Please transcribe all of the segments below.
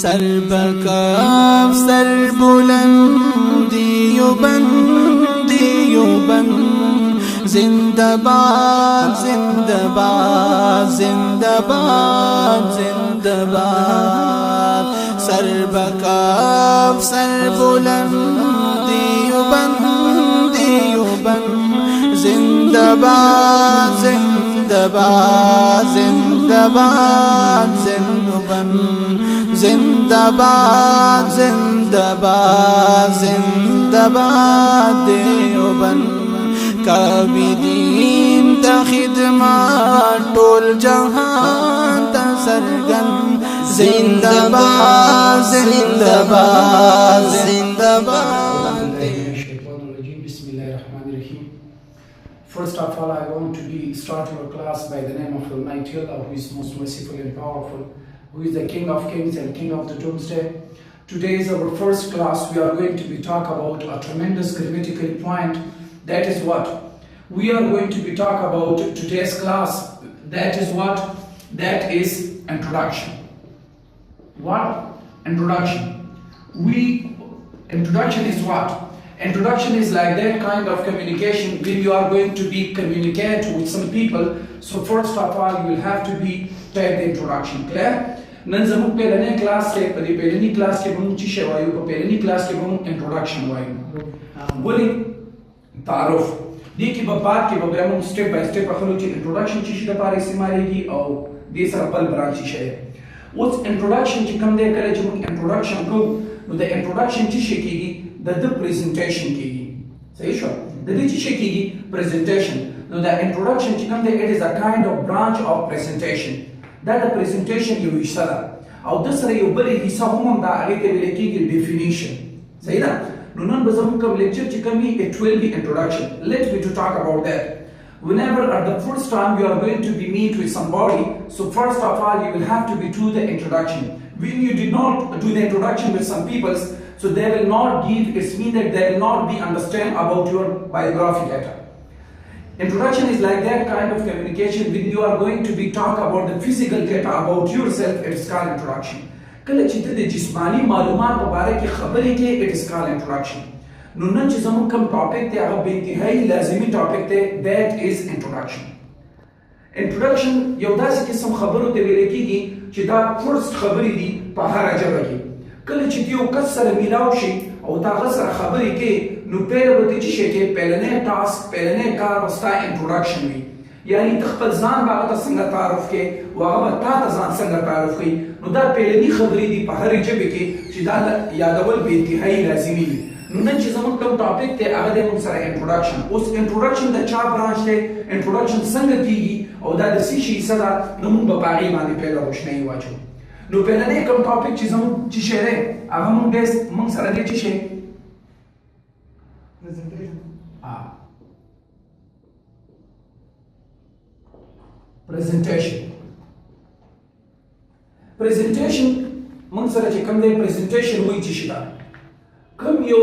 سر بکاف سر بلندی و بندی و بند زندہ باد زندہ باد زندہ باد زندہ باد سر بکاف سر بلندی و بندی و بند زندہ باد زندہ باد زندہ باد زندہ باد زندہ باد زندہ باد زندہ باد دیوبند کابدین تا خدمات ټول جهان تا سرګن زندہ باد زندہ باد زندہ باد. First of all, I want to start your class by the name of Almighty Allah, who is most merciful and powerful, who is the King of Kings and King of the Doomsday. Today is our first class. We are going to be talk about a tremendous grammatical point. That is what we are going to be talk about today's class. That is what? That is introduction. What? Introduction. Introduction is what? Introduction is like that kind of communication when you are going to be communicate with some people. So first of all, you will have to be take the introduction. Clear? نن زموږ پیلنی کلاس کې په دې پیلنی کلاس کې به موږ څه شی وایو؟ په پیلنی کلاس کې به موږ انټروډکشن وایو. ولې تعارف دې کې به بعد کې به بیا موږ سټیپ بای سټیپ اخلو چې انټروډکشن څه شي لپاره استعمالیږي او دې سره بل برانچ څه شی. اوس انټروډکشن چې کوم دی کله چې موږ انټروډکشن کوو نو د انټروډکشن څه شي کېږي؟ د پریزنټیشن کېږي. صحیح شو؟ د دې څه شي کېږي؟ پریزنټیشن. نو د انټروډکشن چې کوم دی اټ از ا کایند اف برانچ اف پریزنټیشن. دا د پریزنټیشن یو حصہ ده او د سره یو بل حصہ هم دا هغه ته ویل کېږي ډیفینیشن. صحیح ده؟ نو نن به زموږ کوم لیکچر چې کوم وي اټ ویل بی انټروډکشن. لیټ می ټو ټاک اباوټ دیٹ. Whenever at the first time you are going to be meet with somebody, so first of all you will have to be do the introduction. When you did not do the introduction with some people, so they will not give, it means that they will not be understand about your biography data. Introduction is like that kind of communication when you are going to be talk about the physical data about yourself, it is called introduction. کله چې ته د جسمانی معلومات په باره کې خبرې کې it is called introduction. نو نن چې زموږ کوم ټاپک دی هغه به انتهایی لازمي ټاپک دی that is introduction. introduction یو داسې قسم خبرو ته ویل کېږي چې دا فرست خبرې دي په هره ژبه کې. کله چې یو کس سره میلاو شي او دا هغه سره خبرې کې نو پیله به څه شي کې پیلنی ټاسک پیلنی کار ستا انټروډکشن وي. یعنی ته خپل ځان به هغه ته څنګه تعارف کې او هغه به تا ته ځان څنګه تعارف کوي. نو دا پیلني خبرې دي په هرې ژبې کې چې دا یادول به انتهایی لازمي وي. نو نن چې زموږ کوم ټاپک دی هغه دی موږ سره انټروډکشن. اوس انټروډکشن د چا برانچ دی؟ انټروډکشن څنګه کېږي او دا د څه شي حصه ده؟ نو موږ به په هغې باندې پیله روشنایي واچوو. نو پیلنی کوم ټاپک چې زموږ څه شی دی هغه موږ سره دی څه شی؟ presentation. presentation موږ سره چې کوم دی presentation وایي څه شي ده؟ کوم یو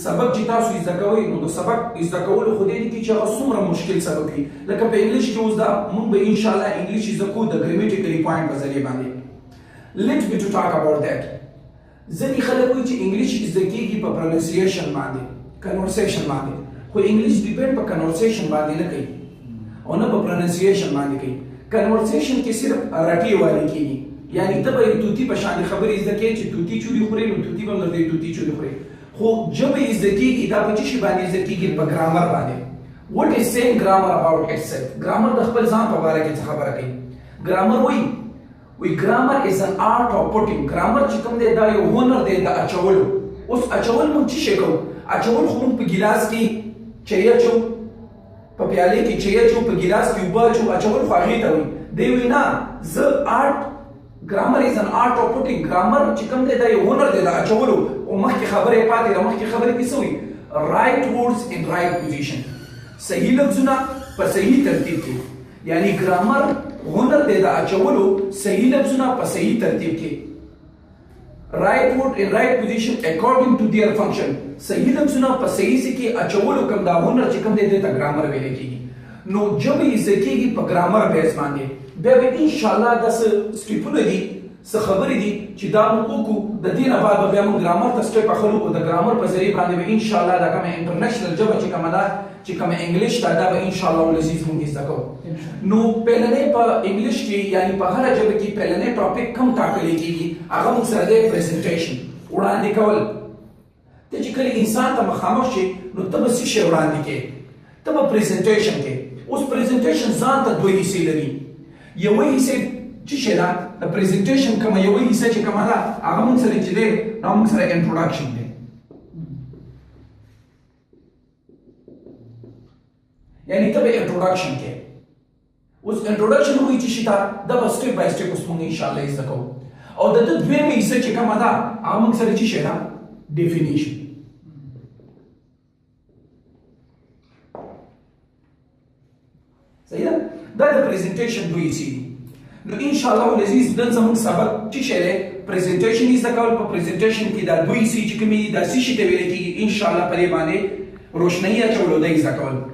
سبق چې تاسو زده کوئ نو د سبق زده کولو خو دې کې چې هغه څومره مشکل سبق وي لکه په انګلیش کې اوس دا موږ به انشاءالله انګلیش زده کوو د ګرامیټیکلي پوینټ په ذریعه باندې. لیټ می ټو ټاک اباوټ دیٹ. ځینې خلک وایي چې انګلیش زده کېږي په پروننسیشن باندې کنورسیشن باندې خو انګلیش ډیپینډ په کنورسیشن باندې نه کوي او نه په پروننسیشن باندې کوي. کنورسیشن کې صرف رټي والی کېږي یعنی ته به توتی په شان خبرې زده کوې چې توتی چوري خوري نو توتی به هم درته توتی چوري خوري. خو ژبه یې زده کېږي دا په څه شي باندې زده کېږي؟ په ګرامر باندې. What is saying grammar about itself? ګرامر د خپل ځان په باره کې څه خبره کوي؟ ګرامر وایي ګرامر is an art of putting. ګرامر چې کوم دی دا یو هنر دی د اچولو. اوس اچول موږ څه شی کوو؟ اچول خو موږ په ګیلاس کې چای اچو، په پیالې کې چای اچو، په ګیلاس کې اوبه اچو. اچول خو هغې ته وایي. دی وی نه ز ارت ګرامر از ان ارت اف پټینګ ګرامر چې کوم دی دا یو هنر دی دا اچولو او مخکې خبرې پاتې ده مخکې خبرې کې څه وي رایټ ورډز ان رایټ پوزیشن صحیح لفظونه په صحیح ترتیب کې یعنی ګرامر هنر دی دا اچولو صحیح لفظونه په صحیح ترتیب کې رایټ ورډ ان رایټ پوزیشن اکارډینګ ټو دیئر فنکشن صحیح لفظونه په صحیح ځای کې اچولو کوم دا هنر چې کوم دی ته ګرامر ویل کېږي نو جب یې زده کېږي په ګرامر بیس باندې بیا به انشاءالله دا څه سټیپونه دي څه خبرې دي چې دا موږ وکړو د دې نه بعد به بیا موږ ګرامر ته سټیپ اخلو او د ګرامر په ذریعه باندې به انشاءالله دا کومه انټرنیشنل ژبه چې کومه ده چې کومه انګلش ده دا به انشاءالله العزیز موږ زده کوو نو پهلنی په انګلش کې یعنی په هره ژبه کې پهلنی ټاپک کوم ټاکلی کېږي هغه موږ سره دی پریزنټیشن وړاندې کول ته چې کله انسان ته مخامخ شي نو ته به څه شی وړاندې کوې ته به پریزنټیشن کوې اوس پریزنټیشن ځان ته دوه حصې لري یوه حصه چې شي دا د پریزنټیشن کومه یوه حصه چې کومه ده هغه موږ سره چې دی نو موږ سره انټروډکشن دی یعنی ته به انټروډکشن کې اوس انټروډکشن وایي چې شي دا به سټیپ بای سټیپ اوس موږ انشاءالله زده کوو او د دې دویمه حصه چې کومه ده هغه موږ سره چې شي دا ډیفینیشن صحیح ده دا د پریزنټیشن دوی سي نو ان شاء الله العزیز نن زموږ سبق چې شری پریزنټیشن یې زده کول په پریزنټیشن کې دا دوی سي چې کومي دا سي شي ته ویل کېږي ان شاء الله پرې باندې روشنايي اچولو دی زده کول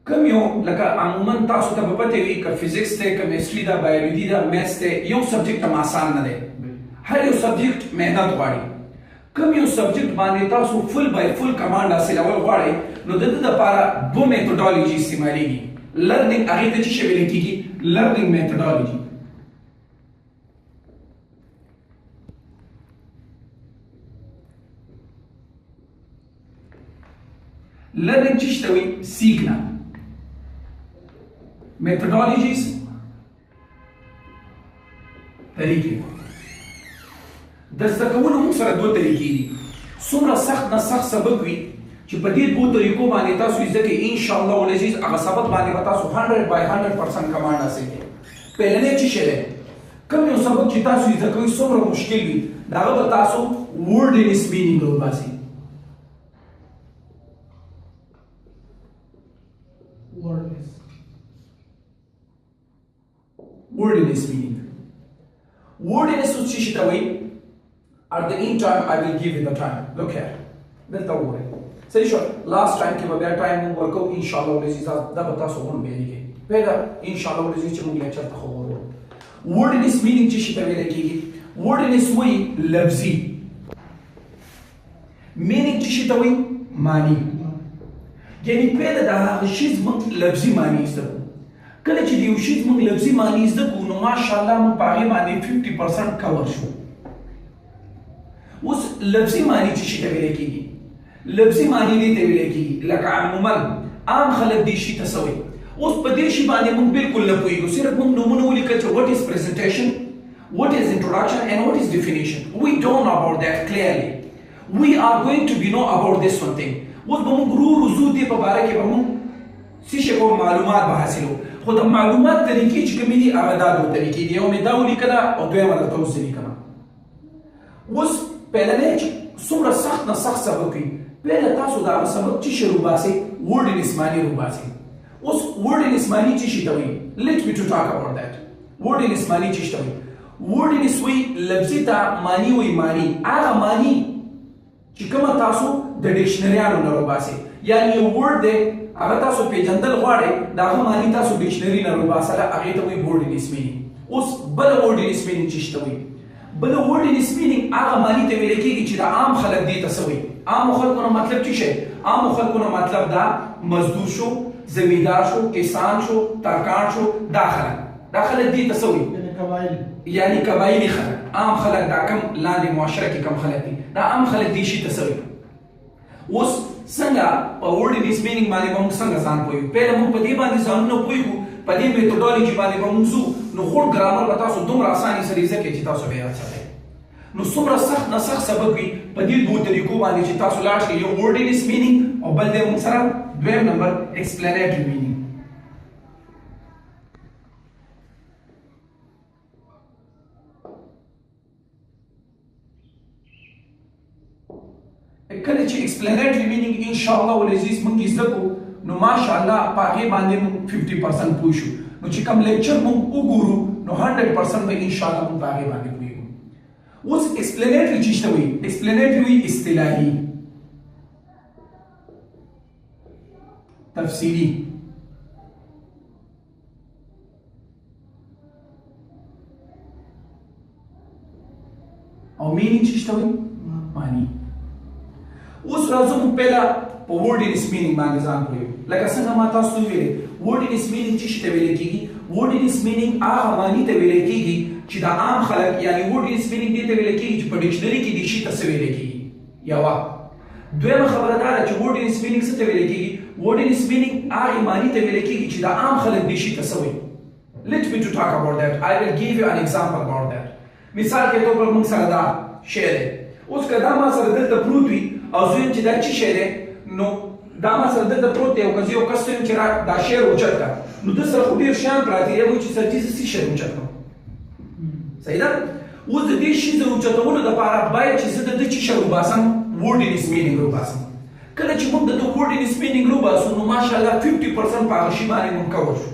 کوم یو لکه عموما تاسو ته په پته وي که فزیکس ته کیمستري دا بایولوژي دا میث ته یو سبجیکټ هم آسان نه دی هر یو سبجیکټ مهنت غواړي کوم یو سبجیکټ باندې تاسو فل بای فل کمانډ حاصلول غواړئ نو د دې لپاره دوه میتودولوژي استعمالېږي لرننګ هغه ته چې ویل کېږي لرننګ میتودولوژي لرننګ چې ته وایي سیکنا میتودولوژیز طریقې د زده کولو موږ سره دوه طریقې دي څومره سخت نه سخت سبق وي چې په دې دوه طریقو باندې تاسو زده کې ان شاء الله العزیز هغه سبق باندې به تاسو 100% کمانډ حاصل کړئ پهلنی چې شری کوم یو سبق چې تاسو زده کوئ څومره مشکل وي دا هغه به تاسو ورډ ان اټس مینینګ وباسئ word in its meaning. Word in its meaning. At the end time, I will give you the time. Look here. That's the word. Say sure. Last time, कि बगैर time में work out inshallah उन्हें चीज़ दा बता सोहन बेरी के. पहला inshallah उन्हें चीज़ चुम्बक lecture तक होगा. Word in its meaning चीज़ शिता वेले की. Word in its way लफ्ज़ी. Meaning चीज़ शिता वही मानी. यानी पहले दा चीज़ मंग लफ्ज़ी मानी इस तरह. کله چې یو شی موږ لفظي معنی زده کوو نو ماشاءالله موږ په هغې باندې 50% کور شو اوس لفظي معنی چې شي ته ویلی کېږي لفظي معنی دې ته ویلی کېږي لکه عموما عام خلک دې شي ته څه وایي اوس په دې شي باندې موږ بالکل نه پوهېږو صرف موږ نومونه ولیکل چې what is presentation what is introduction and what is definition we don't know about that clearly we are going to be know about this one thing اوس به موږ رو ځو دې په باره کې به موږ څه شی کوو معلومات به حاصلو خو د معلومات طریقې چې کومې دي هغه دا دوه طریقې دي یو مې دا ولیکله او دویمه درته اوس لیکمه اوس پهلنی چې څومره سخت نه سخت سبق وي پهله تاسو د هغه سبق چې شی روباسئ ورډ ان اټس معنی روباسئ اوس ورډ ان اټس معنی چې شي ته وایي لیټ می ټو ټاک اباؤټ دیٹ ورډ ان اټس معنی چې شي ته وایي ورډ ان اټس وایي لفظي ته معنی وایي معنی هغه معنی چې کومه تاسو د ډکشنریانو نه روباسئ یعنی یو ورډ دی هغه تاسو پیژندل غواړئ د هغه معنی تاسو ډکشنري نه روباسله هغې ته وایي ورډ ان اټس مینینګ اوس بله ورډ ان اټس مینینګ چې شته وایي بله ورډ ان اټس مینینګ هغه معنی ته ویلی کېږي چې د عام خلک دې ته څه وایي عامو خلکو نه مطلب څه شی عامو خلکو نه مطلب دا مزدور شو زمیندار شو کسان شو ترکان شو دا خلک دې ته څه وایي یعنی قبایلي خلک عام خلک دا کم لاندې معاشره کې کم خلک دي دا عام خلک دې شي ته څه وایي اوس څنګه په ورډ ان اټس مینینګ باندې به موږ څنګه ځان پوهیږو پهله موږ په دې باندې ځانونه پوهیږو په دې میتودولوژي باندې به موږ ځو نو خوږ ګرامر به تاسو دومره اساني سره زده کړئ چې تاسو به یاد ساتئ نو څومره سخت نه سخت سبق وي په دې دوو طریقو باندې چې تاسو لاړ شئ یو ورډ ان اټس مینینګ او بل دی موږ سره دویم نمبر ایکسپلینیټري مینینګ کله چې ایکسپلینیټری مینینګ ان شاء الله ولعزیز موږ زده کو نو ماشاءالله په هغه باندې موږ 50% پوه شو نو چې کوم لیکچر موږ وګورو نو 100% به ان شاء الله موږ په هغه باندې پوهیږو اوس ایکسپلینیټری څه ته وایي ایکسپلینیټری اصطلاحي تفصیلی او مینینګ څه ته وایي معنی اوس راځو موږ पहिला په ورډ ان مینینګ باندې ځان پوهیږو لکه څنګه ما تاسو ویلي ورډ ان مینینګ څه ته ویل کیږي ورډ ان مینینګ هغه معنی ته ویل کیږي چې د عام خلک یعنی ورډ ان مینینګ دې ته ویل کیږي چې په ډکشنری کې دې شي ته څه ویل کیږي یوا دویمه خبره دا ده چې ورډ ان مینینګ څه ته ویل کیږي ورډ ان مینینګ هغه معنی ته ویل کیږي چې د عام خلک دې شي ته څه وایي let me to talk about that I will give you an example about that مثال کے طور پر موږ سره دا شعر دی اوس که دا ما سره دلته پروت وي او زه یم چې دا څه شی دی نو دا ما سره دلته پروت دی او که زه یو کس ته یم چې دا شعر اوچت کړه نو ده سره خو ډېر شیان پراته دی وایي چې سر دې زه څه شعر اوچت کړم صحیح ده اوس د دې شي د اوچتولو دپاره باید چې زه د ده څه شی وباسم ورډ ان مینینګ وباسم کله چې موږ د ده ورډ ان مینینګ وباسو نو ماشاءالله 50% په هغه شي باندې موږ کور شو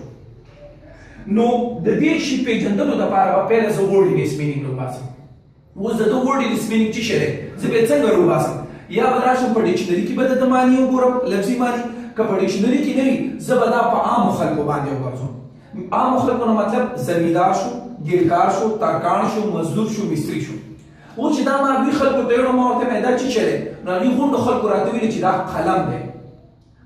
نو د دې شي پیژندلو دپاره به پیله زه ورډ ان مینینګ وباسم اوس د ده ورډ ان مینینګ څه شی دی زه به یې څنګه وباسم یا به راشم په ډکشنري کې به د ده معنی وګورم لفظي معنی که په ډکشنري کې نه وي زه به دا په عامو خلکو باندې وګرځم عامو خلکو نه مطلب زمیندار شو ګیرکار شو ترکاڼ شو مزدور شو مستري شو اوس چې دا ما هغوی خلکو ته ویړم ما ورته ویل دا څه شی دی نو هغوی غونډو خلکو راته ویلي چې دا قلم دی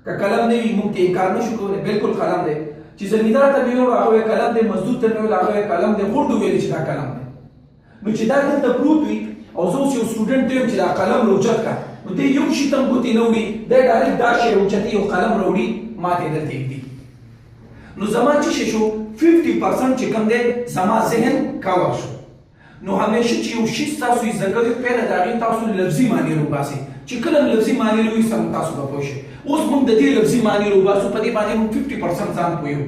که قلم نه وي موږ ته انکار نه شو کولی بلکل قلم دی چې زمیندار ته مې ویل هغه ویل قلم دی مزدور ته مې ویل هغه ویل قلم دی غونډو ویلي چې دا قلم دی نو چې دا دلته پروت وي او زه اوس یو سټوډنټ ته یم چې دا قلم راوچت کړه نو دی یو شي ته هم ګوتې نه وړي دی ډایرکټ دا شی راوچتي یو قلم راوړي ما ته دلته ږدي نو زما څه شی شو 50% چې کوم دی زما ذهن کور شو نو همیشه چې یو شي ستاسو یې زده کوئ پهله د هغې تاسو لفظي معنی راوباسئ چې کله لفظي معنی راویستم تاسو به پوه شئ اوس موږ د دې لفظي معنی راوباسو په دې باندې موږ 50% ځان پوهیو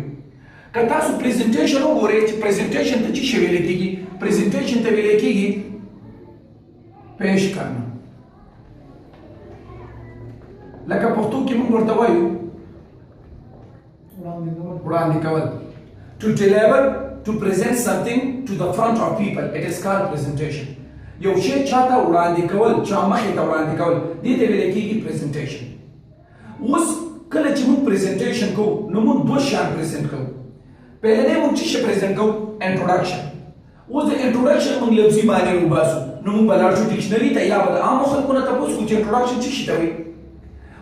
که تاسو پریزنټیشن وګورئ چې پریزنټیشن ته څه شی ویل کېږي پریزنټیشن ته ویل کېږي پیش کرنا لکه پښتو کې موږ ورته وایو وړاندې کول to deliver to present something to the front of people it is called presentation یو شی چاته وړاندې کول چا مخې ته وړاندې کول دې ته ویل کېږي presentation اوس کله چې موږ presentation کوو نو موږ دوه شیان present کوو پهلنی موږ څه شی present کوو introduction اوس د introduction موږ لفظي معنی وباسو نو موږ به لاړ شو ډکشنري ته یا به د عامو خلکو نه تپوس کوو چې introduction څه شي ته وایي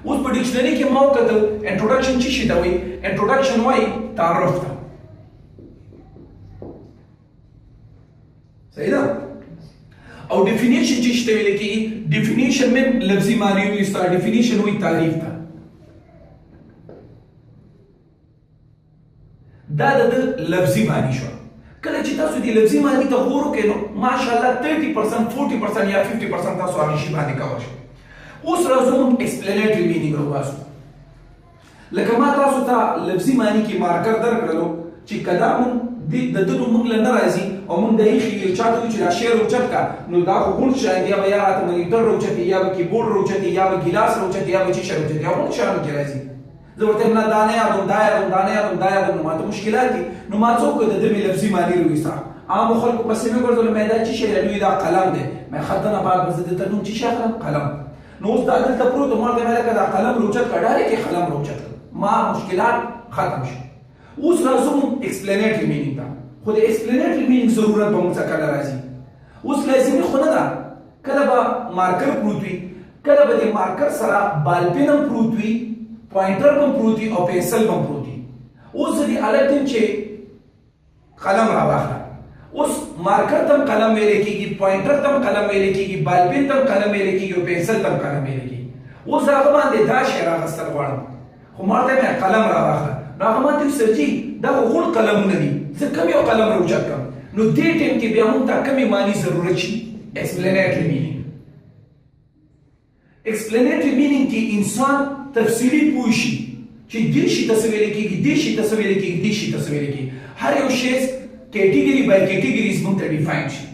اوس په ډکشنري کې ما وکتل introduction څه شي ته وایي introduction وایي تعارف ته صحیح ده او ډیفینیشن چې شته ویل کېږي ډیفینیشن مې لفظي معنی وایسته ډیفینیشن وایي تعریف ته دا د لفظي معنی شو کله چې تاسو دې لفظي معنی ته غور وکړئ نو ماشاءالله 30% 40% یا 50% تاسو هغې شي باندې کولی شئ اوس راځو موږ ایکسپلینیټري مینینګ راوباسو لکه ما تاسو ته لفظي معنی کې مارکر درکړلو چې که دا موږ د ده نوم موږ له نه راځي او موږ د ایښي یو چا ته وایو چې دا شی راوچت کړه نو دا خو غونډ شیان دي یا به یا راته مانیټر راوچتي یا به کیبورډ راوچتي یا به ګیلاس راوچتي یا به څه شی راوچتي یا غونډ شیانو کې راځي زه ورته یم نه دا نه یادوم دا یادوم دا نه یادوم دا یادوم نو ماته مشکلات دي نو ما څه وکړه د ده مې لفظي معنی راویسته عامو خلکو پسې مې وګرځولو مې دا څه شی دی دوی دا قلم دی مې خط نه بعد به زه دته نوم څه شی اخلم قلم نو اوس دا دلته پروت و ما ورته ویل که دا قلم راوچت کړه ډایرکټ یې قلم راوچت کړه ما مشکلات ختم شو اوس راځو موږ ایکسپلینیټري مینینګ ته خو د ایکسپلینیټري مینینګ ضرورت به موږ څه کله راځي اوس لازمي خو نه ده کله به مارکر پروت وي کله به د مارکر سره بالپین هم پروت وي پوینټر هم پروت وي او پنسل هم پروت وي اوس زه دې الګ یم چې قلم راواخله اوس مارکر ته هم قلم ویلی کېږي پوینټر ته هم قلم ویلی کېږي بالپین ته هم قلم ویلی کېږي او پنسل ته هم قلم ویلی کېږي اوس هغه باندې دا شی راغستل غواړم خو ما ورته ویل قلم راواخله نو هغه ما ته ویل سر جي دا خو غوړ قلمونه دي زه کوم یو قلم راوچت کړم نو دې ټایم کې بیا موږ ته کومې معنی ضرورت شي ایکسپلینیټري مینینګ ایکسپلینیټري مینینګ کې انسان تفصیلي پوه شي چې دې شي ته څه ویل کېږي دې شي ته څه ویل کېږي دې شي ته څه ویل کېږي هر یو شی کیټیګري بای کیټیګریز موږ ته ډیفاین شي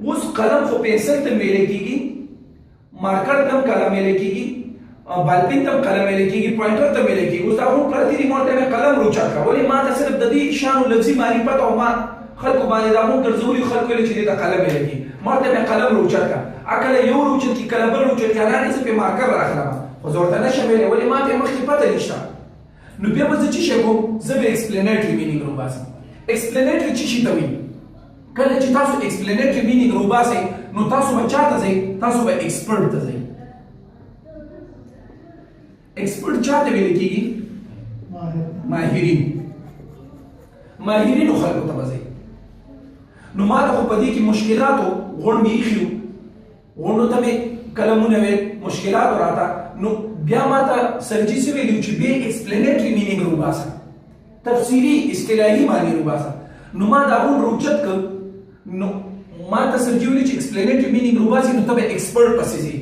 اوس قلم خو پنسل ته ویل کېږي مارکر تم قلم لیکيږي بالپین تم قلم لیکيږي پوینټر تم لیکيږي اوس دا هم پرتی دی مونته مې قلم روچا کا ولی ما ته صرف د دې شان لفظي معرفت او ما خلکو باندې دا مونږ ګرځولي خلکو چې دا قلم لیکي مونته مې قلم روچا کا اکل یو روچا کی قلم روچا کی نه څه په مارکر راخلم خو زورته نشم ویلې ولی ما ته مخکې پته نشته نو بیا به څه شي کوم زه به ایکسپلینیټری مینینګ روباسم ایکسپلینیټری څه ته وایي کله چې تاسو ایکسپلینیټری مینینګ روباسئ نو تاسو به چاته ځئ تاسو به ایکسپرټ ته ځئ ایکسپرټ چاته ویل کېږي ماهرینو خلکو ته به ځئ نو ما ته خو په دې کې مشکلاتو غوڼ مې ایښي وو غوڼو ته مې قلمونه ویل مشکلاتو راته نو بیا ما ته سرجي څه ویلي چې بیا ایکسپلینیټري مینینګ روباسه تفسیري اصطلاحي معنی روباسه نو ما دا غوڼ روچت کړ نو ما ته سرجي ویلي چې ایکسپلینیټري مینینګ روباسي نو ته به ایکسپرټ پسې ځې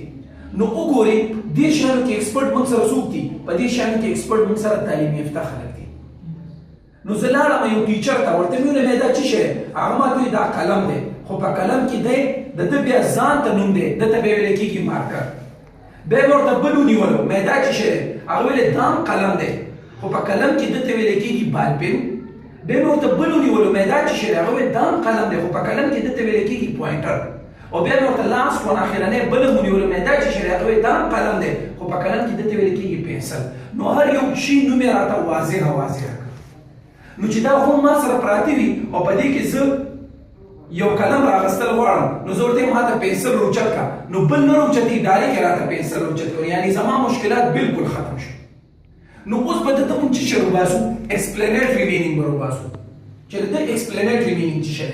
نو وګورئ دې شیانو کې ایکسپرټ موږ سره څوک دي په دې شیانو کې ایکسپرټ موږ سره تعلیم یافته خلک دي نو زه لاړم یو ټیچر ته ورته مې ویل دا څه شی هغه ما ته دا قلم دی خو په قلم کې دی د ده بیا ځان ته نوم دی ده ته بیا ویل کېږي مارکر بیا مې ورته بل ونیولو مې دا څه شی دی هغه ویل دا هم قلم دی خو په قلم کې ده ته ویل کېږي بالپین بیا مې ورته بل ونیولو مې دا څه شی دی هغه ویل دا هم قلم دی خو په قلم کې ده ته ویل کېږي پوینټر او بیا مې ورته لاس ون اخرنۍ بل ونیولو مې دا څه شی دی هغه ویل دا هم قلم دی خو په قلم کې ده ته ویل کېږي پنسل نو هر یو شي نوم یې راته واضحه نو چې دا هم ما سره پراته وي او په دې کې زه یو قلم راغستل غواړم نو زه ورته ما ته پنسل روچت کا نو بل نه روچتي ډایرکټ راته پنسل روچت کړو یعنی زما مشکلات بالکل ختم شو نو اوس به ته مونږ چې شروع باسو ایکسپلینیټری مینینګ به وباسو چې د ایکسپلینیټری مینینګ څه شی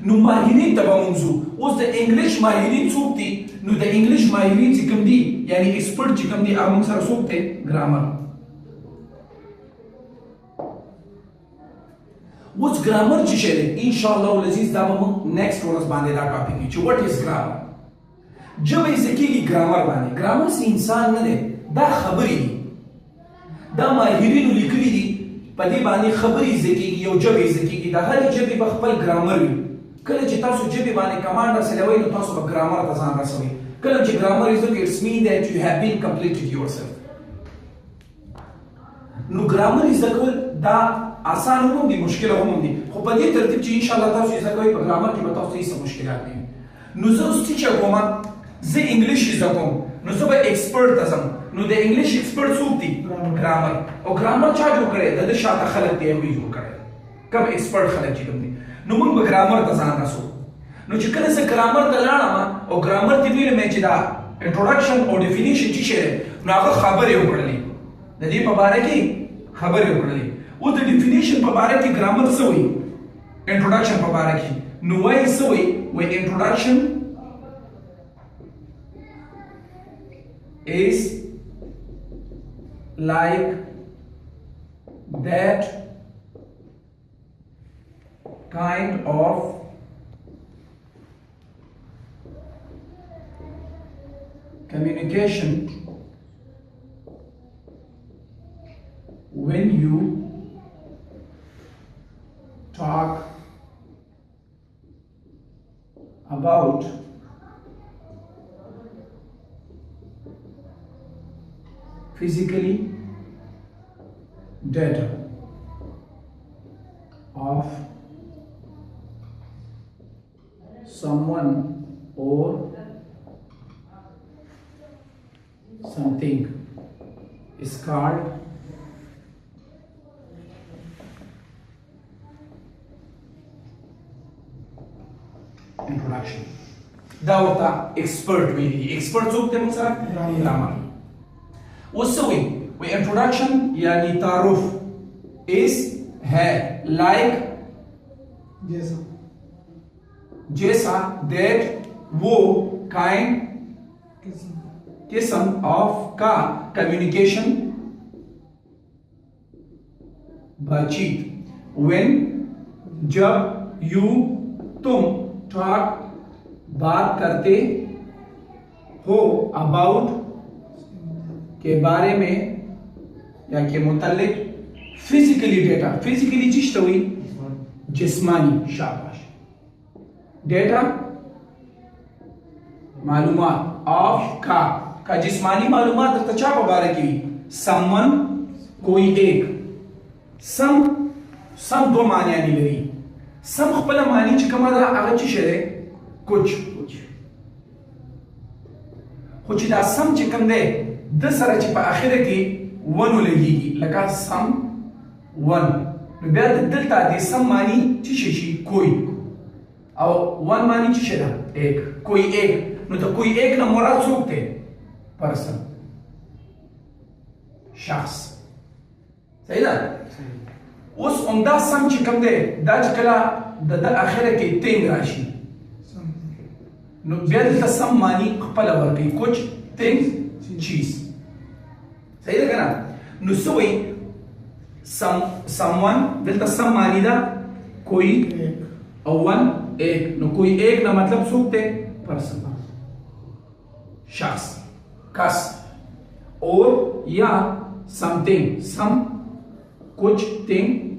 نو ماهرین ته به مونږ اوس د انګلیش ماهرین څوک دي نو د انګلیش ماهرین چې کوم دي یعنی ایکسپرټ چې کوم دي هغه مونږ سره څوک دی ګرامر اوس ګرامر چې شی دی ان شاء الله العزیز دا به موږ نیکسټ ورځ باندې دا ټاپک وي چې وټ از ګرامر ژبه یې څه کېږي ګرامر باندې ګرامر څه انسان نه دی دا خبرې دي دا ماهرینو لیکلي دي په دې باندې خبرې زده کېږي یو ژبه یې زده کېږي د هرې ژبې به خپل ګرامر وي کله چې تاسو ژبې باندې کمانډ رسوئ نو تاسو به ګرامر ته ځان رسوئ کله چې ګرامر یې زده کړئ اټس مین دیټ یو هیو بین کمپلیټډ یورسیلف نو ګرامر یې زده کول دا آسان هم دي مشکل هم دي خو په دې ترتیب چې ان شاء الله تاسو یې زده کوئ په ګرامر کې به تاسو هیڅ مشکلات نه وي نو زه اوس څه کوم زه انګلیش زده کوم نو زه به ایکسپرټ ته ځم نو د انګلیش ایکسپرټ څوک دي ګرامر او ګرامر چا جوړ کړی د شاته خلک دی هغوی جوړ کړی کوم ایکسپرټ خلک چې کوم دي نو موږ به ګرامر ته ځان رسو نو چې کله زه ګرامر ته لاړم او ګرامر ته ویل مې چې دا انټروډکشن او ډیفینیشن چې شی نو هغه خبرې وکړلې د دې په باره کې خبرې وکړلې او د ډیفینیشن په باره کې ګرامر څه وایي انټروډکشن په باره کې نو وایي څه وایي وایي انټروډکشن is like that kind of communication when you talk about physically data of someone or something is called introduction. دا ورته ایکسپرټ ویلي ایکسپرټ څوک دی موږ سره ګرامر اوس څه وایي وایي انټروډکشن یعنی تعارف is ہے like جیسا that وہ kind قسم of کا communication بات چیت when جب you تم talk بات کرتے ہو about کے بارے میں یا کے متعلق فزیکلی ڈیٹا فزیکلی چیز تو ہوئی جسمانی شاباش ڈیٹا معلومات of کا جسمانی معلومات درته چا په باره کې someone کوئی ایک سم دو معنیانی لري سم خپل معنی چې کومه ده هغه څه شی دی کچھ خو چې دا سم چې کوم دی د سره چې په اخره کې ون ولګېږي لکه سم ون نو بیا دلته د سم معنی څه شي کوئی او ون معنی څه شی ده ایک کوئی ایک نو ته کوئی ایک نه مراد څوک دی پرسن شخص صحیح ده اوس عمده سم چې کوم دی دا چې کله د اخره کې تینګ راشي نو بیا دلته سم معنی خپل ورکوي کچھ تینګ چیز صحیح ده که نه نو څه وایي someone دلته سم معنی ده کوئی او ون ایک نو کوئی ایک نه مطلب څوک دی پرسن شخص کس اور یا something سم کچھ تھنگ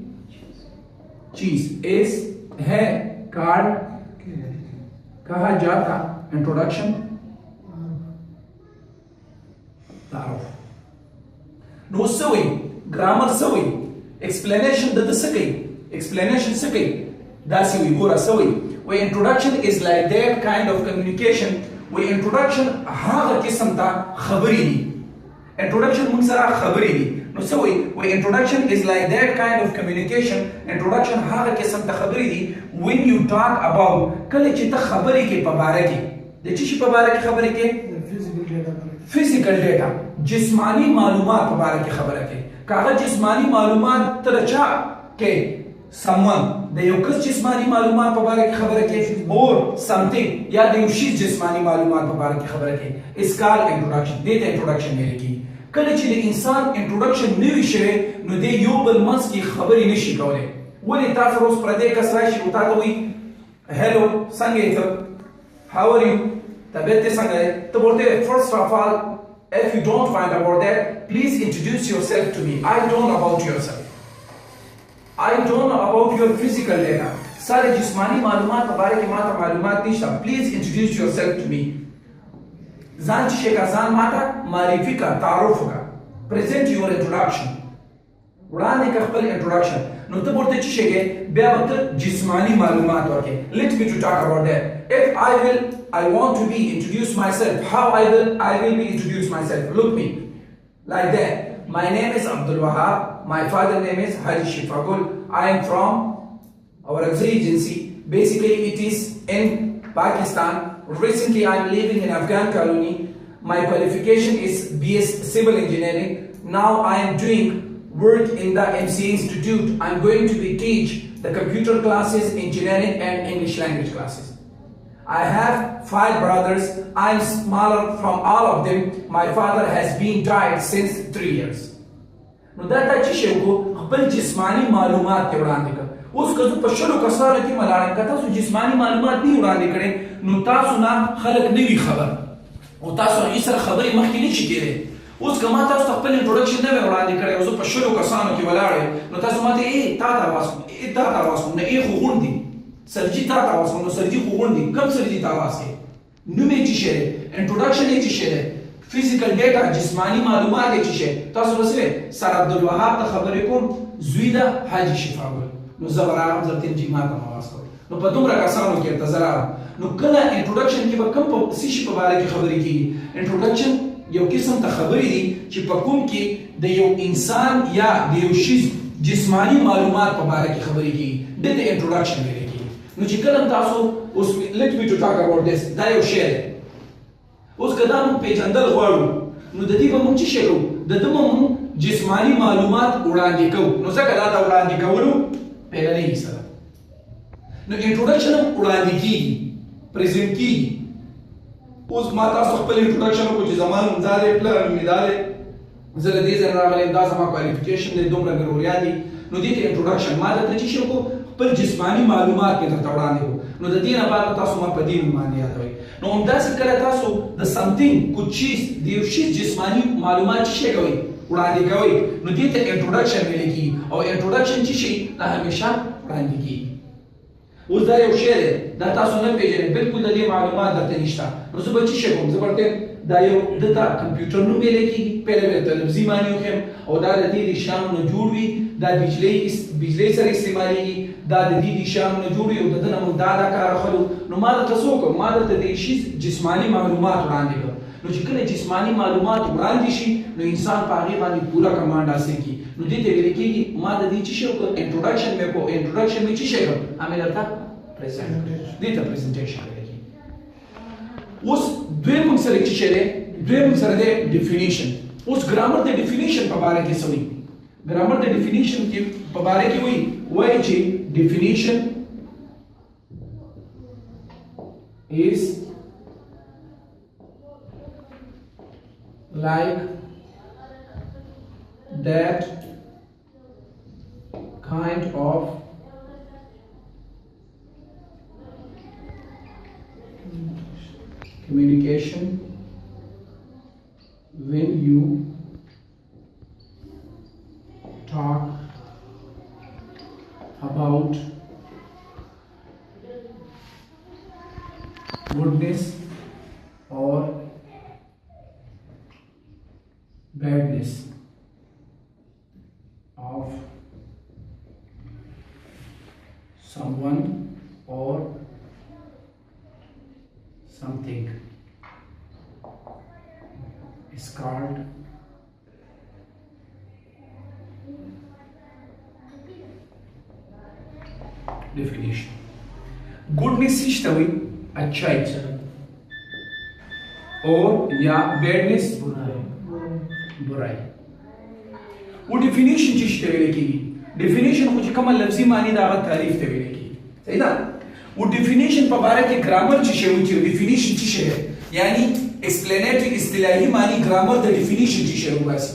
چیز اس ہے کارڈ کہا جاتا انٹروڈکشن تعارف نو سوئی گرامر سوئی ایکسپلینیشن د سکی ایکسپلینیشن سکی داسی وی ګوره سوئی وی انٹروڈکشن از لائک دیٹ کائنڈ آف کمیونیکیشن وی انٹروڈکشن هغه قسم ته خبرې دي انٹروڈکشن موږ سره خبرې دي نو څه وایي وایي introduction is like that kind of communication introduction هغه قسم ته خبرې دي when you talk about کله چې ته خبرې کې په باره کې د څه شي په باره کې خبرې کې physical data جسمانی معلومات په باره کې خبره کې کاغه جسمانی معلومات ته چا کې someone د یو کس جسمانی معلومات په باره کې خبره کې or something یا د یو شي جسمانی معلومات په باره کې خبره کې is called introduction دې ته introduction ویل کېږي کله چې د انسان انټروډکشن نوي شوی نو دی یو بل منځ کې خبرې نشي کولی ولې تاسو اوس پردی کس راشي او تا ته وایي هلو څنګه یې ته how are you طبیعت دې څنګه دی ته ورته first of all if you don't find about that please introduce yourself to me I don't know about yourself I don't know about your physical data سارے جسمانی معلومات په باره کې ماته معلومات نشته please introduce yourself to me ځان چې شي کا ځان ماته معرفي کا تعارف کا present your introduction وړاندې کا خپل introduction نو ته ورته چې شي بیا ورته جسمانی معلومات ورکې let me to talk about that if I want to be introduce myself how I will be introduce myself look me like that my name is الوھاب my father name is Haji Shifagul I am from our agency basically it is in Pakistan recently I am living in Afghan colony my qualification is BS civil engineering now I am doing work in the MCA institute I am going to be teach the computer classes engineering and English language classes I have 5 brothers I am smaller from all of them my father has been died since 3 years نو دا ته چې شو خپل جسمانی معلومات ته وړاندې کړ اوس که په شلو کسانو کې ملاړم که تاسو جسمانی معلومات نه وړاندې کړئ نو تاسو نه خلک نه وي خبر او تاسو هغې سره خبرې مخکې نه شي کېدی اوس که ما تاسو ته خپل انټروډکشن نه وی وړاندې کړی او زه په شلو کسانو کې ولاړ نو تاسو ما ته تا ته اواز کوم تا ته اواز کوم نه خو غونډ دي سرجي تا ته اواز کوم نو سرجي خو غونډ دي کوم سرجي ته اواز کوي نوم یې څه شی دی انټروډکشن یې څه شی دی فزیکل ډیټا جسمانی معلومات یې څه شی تاسو به څه سر عبدالوهاب ته خبرې کوم زوی د حاجي شفاګل نو زه به راغلم زه تل جمعه ته اواز کوم نو په دومره کسانو کې ورته زه راغلم نو کله انټروډکشن کې به کوم په څه شي په باره کې خبرې کېږي انټروډکشن یو قسم ته خبرې دي چې په کوم کې د یو انسان یا د یو شي جسمانی معلومات په باره کې خبرې کېږي دې ته انټروډکشن ویل کېږي نو چې کله تاسو اوس let me to talk about this دا یو شی دی اوس که دا موږ پیژندل غواړو نو د دې به موږ څه شی کوو د ده به موږ جسمانی معلومات وړاندې کوو نو ځکه دا د وړاندې کولو پیلنۍ حصه ده نو انټروډکشن هم وړاندې کېږي پرزنټ کېږي اوس ما تاسو خپل انټروډکشن وکړو چې زما نوم دا دی پلار مې دا دی زه له دې ځایه راغلی یم دا زما کوالیفیکیشن دی دومره مې روریان دي نو دې ته انټروډکشن ما درته څه شی وکړو خپل جسمانی معلومات مې درته وړاندې کړو نو د دې نه بعد تاسو ما په دې نوم باندې یادوئ نو همداسې کله تاسو د سمثینګ کچھ چیز د یو شي جسمانی معلومات څه شی کوئ وړاندې کوئ نو دې ته انټروډکشن ویل کېږي او انټروډکشن څه شي دا همیشه وړاندې کېږي اوس دا یو شی دی دا تاسو نه پیژنئ بالکل د دې معلومات درته نشته نو زه به څه شی کوم زه به ورته دا یو دته کمپیوټر نوم ویلی کېږي پهله به ورته لفظي معنی وښیم او دا د دې د شیانو نه جوړ وي دا بجلۍ سره استعمالېږي دا د دې د شیانو نه جوړ وي او د ده نه موږ دا کار اخلو نو ما درته څه وکړم ما درته د شي جسماني معلومات وړاندې کړم نو چې کله جسماني معلومات وړاندې شي نو انسان په هغې باندې پوره کمانډ حاصل کړي نو دې ته ویل کېږي ما د دې څه شی وکړ انټروډکشن مې وکړ انټروډکشن مې څه شی کړ همې درته پرزنټ کړ دې ته پرزنټیشن ویل کېږي اوس دویم موږ سره څه شی دی دویم موږ سره دی ډیفینیشن اوس ګرامر د ډیفینیشن په باره کې څه وایي ګرامر د ډیفینیشن کې په باره کې وایي چې ډیفینیشن is like that kind of communication when you talk about goodness or badness of someone or something is called definition. Goodness is अच्छाई और या बैडनेस बुराई वो डिफिनेशन चीज ته ویل کیږي डिफिनेशन خو چې کومه لفظي معنی دا غو تعریف ته ویل کیږي صحیح ده वो डिफिनेशन په باره کې ګرامر چې شی وي چې डिफिनेशन څه شی یعنی ایکسپلینیټری اصطلاحي معنی ګرامر د डिफिनेशन چې شی وایي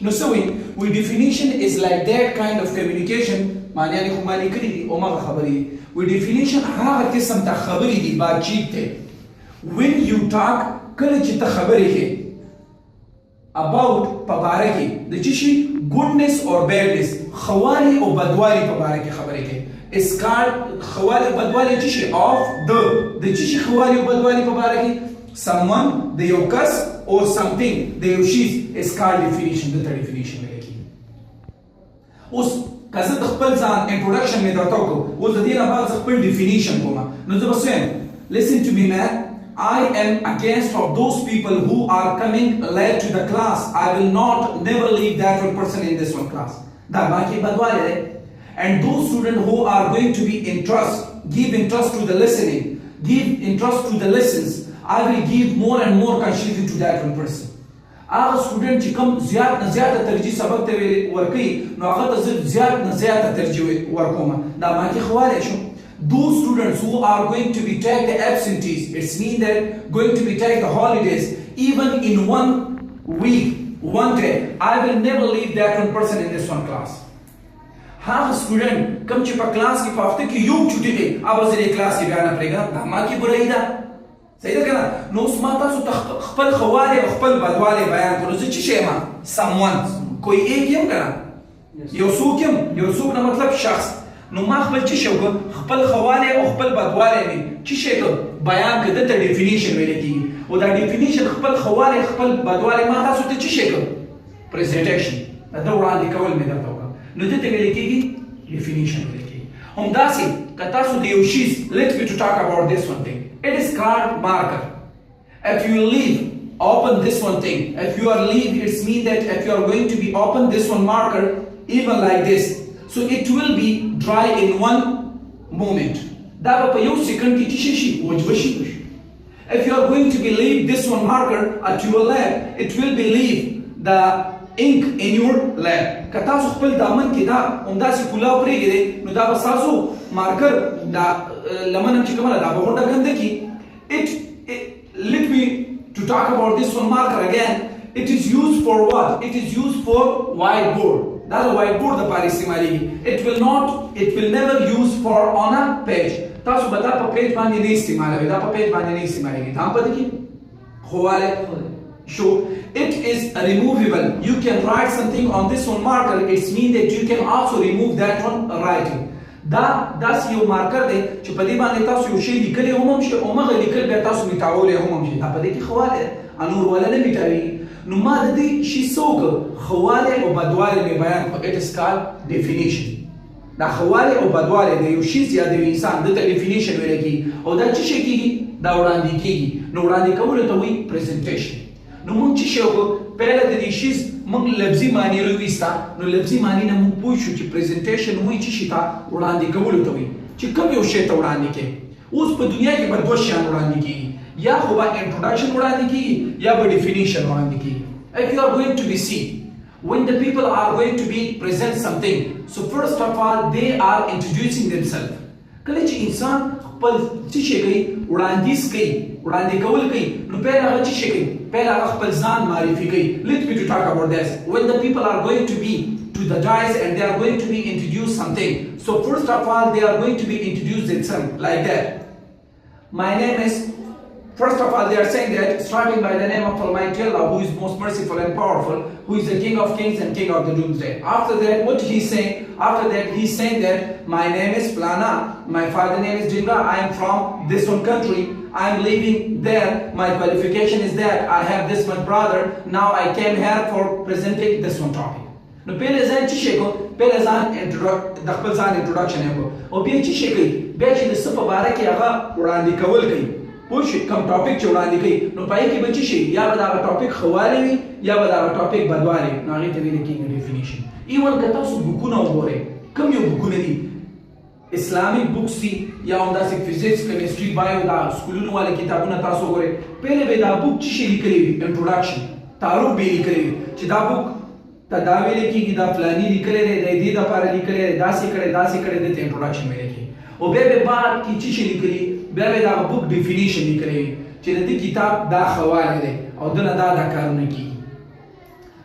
نو سوي we definition is like that kind of communication معنی نه خو معنی کړی دي او ما خبرې we definition هغه قسم ته خبرې دي باتچیت ته when you talk کله چې ته خبرې کې about په باره کې د چی شي goodness or badness خوالي او بدوالي په باره کې خبرې کې is called خوالي او بدوالي چی شي of د چی شي خوالي او بدوالي په باره کې someone د یو کس or something د یو شي is called definition د definition ویل کېږي اوس که زه د خپل ځان انټروډکشن مې درته وکړو اوس د دې نه بعد زه خپل ډیفینیشن کوم نو زه به څه وایم listen to me man I am against of those people who are coming late to the class I will not never leave that one person in this one class دا باقي بدواله ده and those students who are going to be give interest to the listening give interest to the lessons I will give more and more consideration to that one person هغه سټوډنټ چې کوم زیات نه زیاته ترجیح سبق ته ورکوي نو هغه ته زیات نه زیاته ترجیح ورکوم دا ما کې خواله شو those students who are going to be take the absentees it's mean that going to be take the holidays even in 1 week 1 day I will never leave that one person in this one class هغه سټوډنټ کوم چې په کلاس کې په هفته کې یو چټي دی اوبه زه کلاس کې بیان پرېږم دا ما کې برای ده صحیح ده کنه نو اوس ما تاسو خپل خواله او خپل بدواله بیان کړو زه چې شی ما someone کوئی ایک یم کنه یو څوک نه مطلب شخص نو ما خپل چې شو خپل خواله او خپل بدواله می چې شی بیان کړه د ډیفینیشن ویل کیږي او دا ډیفینیشن خپل خواله خپل بدواله ما تاسو ته چې شی پریزنټیشن دا وړاندې کول مې درته وکړ نو دې ته ویل کیږي ډیفینیشن ویل کیږي همداسې که تاسو د یو شی let me to talk about this one thing it is called marker if you leave open this one thing if you are leave it's mean that if you are going to be open this one marker even like this so it will be dry in one moment da په یو سکند کې چې شي وجب شي if you are going to be leave this one marker at your lab it will be leave the ink in your lab که تاسو خپل دامن کې دا همداسې کولاو پرېږدئ نو دا به ستاسو مارکر دا لمن چې کومه ده دا به غونډه ګنده کړي let me to talk about this one marker again it is used for what it is used for whiteboard دا د whiteboard لپاره استعمالېږي it will never use for on a page تاسو به دا په پیج باندې نه استعمالوئ دا په پیج باندې نه استعمالېږي دا هم پته کې خواله So it is removable. You can write something on this one marker. It means that you can also remove that one writing. دا داسې یو مارکر دی چې په دې باندې تاسو یو شی لیکلی هم شي او هغه لیکل بیا تاسو میټاولی هم شي. دا په دې کې ښه والی نور والا نه میټاوي. نو ما د دې شي څه وکړه ښه او بدوالی مې بیان کړو. اټ از کالډ ډیفینیشن. دا ښه او بدوالی د یو شي یا د یو انسان دته ډیفینیشن ویلی کېږي او دا څه شی کېږي دا وړاندې کېږي. نو وړاندې کولو ته وایي پریزنټیشن. نو موږ څه شی وکړو پهله د دې شي موږ لفظي معنی راویسته. نو لفظي معنی نه موږ پوه شو چې پریزنټیشن وایي څه شي ته وړاندې کولو ته وایي چې کوم یو شی ته وړاندې کوي. اوس په دنیا کې به دوه شیان وړاندې کېږي یا خو به انټروډکشن وړاندې کېږي یا به ډیفینیشن وړاندې کېږي. If you are going to be seen, when the people are going to be present something, so first of all they are introducing themselves. کله چې انسان خپل څه شي کوي وړاندیز کوي وړاندې کول کوي نو پیل هغه څه شي کوي پیل هغه خپل ځان معرفي کوي. Let me to talk about this. When the people are going to be to the dais and they are going to be introduced something, so first of all they are going to be introduced themselves like that. My name is, first of all they are saying that starting by the name of Almighty Allah who is most merciful and powerful, who is the King of kings and King of the doomsday. After that what he is saying? After that he is saying that my name is Flana, my father name is Jamia, I am from this one country, I am living there, my qualification is that I have this one brother, now I came here for presenting this one topic. نو پہلے ځان څه شي کو پہلے ځان د خپل ځان انټروډکشن یې کو او بیا څه شي کوي بیا چې د څه په باره کې هغه وړاندې کول کوي پوه شئ کوم ټاپک چې وړاندې کوي نو پای کې به څه شي یا به د هغه ټاپک ښه والی وي یا به د هغه ټاپک بدوالی وي نو هغې ته ویل کېږي ډیفینیشن. ایون که تاسو بکونه وګورئ کوم یو بکونه دي اسلامیک بکس دي یا همداسې فزیکس کیمسټري بایو دا سکولونو والا کتابونه تاسو وګورئ پهلې به دا بک څه شي لیکلی وي انټروډکشن تعارف به یې لیکلی وي چې دا بک ته دا ویلی کېږي دا فلاني لیکلی دی د دې دپاره لیکلی دی داسې کړی دته انټروډکشن ویلی کېږي او بیا به بعد کې څه شي لیکلي بیا به د هغه بک ډیفینیشن لیکلی وي چې د دې کتاب دا ښه والی دی او دله دا کارونه کېږي.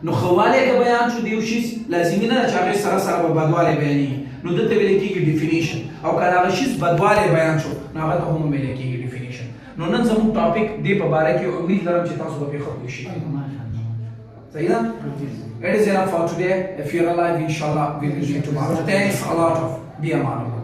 نو ښه والی که بیان شو د یو شي لازمي نه ده چې هغې سره به بدوالی بیانېږي نو دلته ویلی کېږي ډیفینیشن او که د هغه شي بدوالی بیان شو نو هغه ته هم ویلی کېږي ډیفینیشن. نو نن زموږ ټاپک دې په باره کې امید لرم چې تاسو به پرې ښه پوه شئ. صحیح ده؟ It is enough for today. If you're alive, inshallah, we will meet tomorrow. Thanks a lot. Be aman.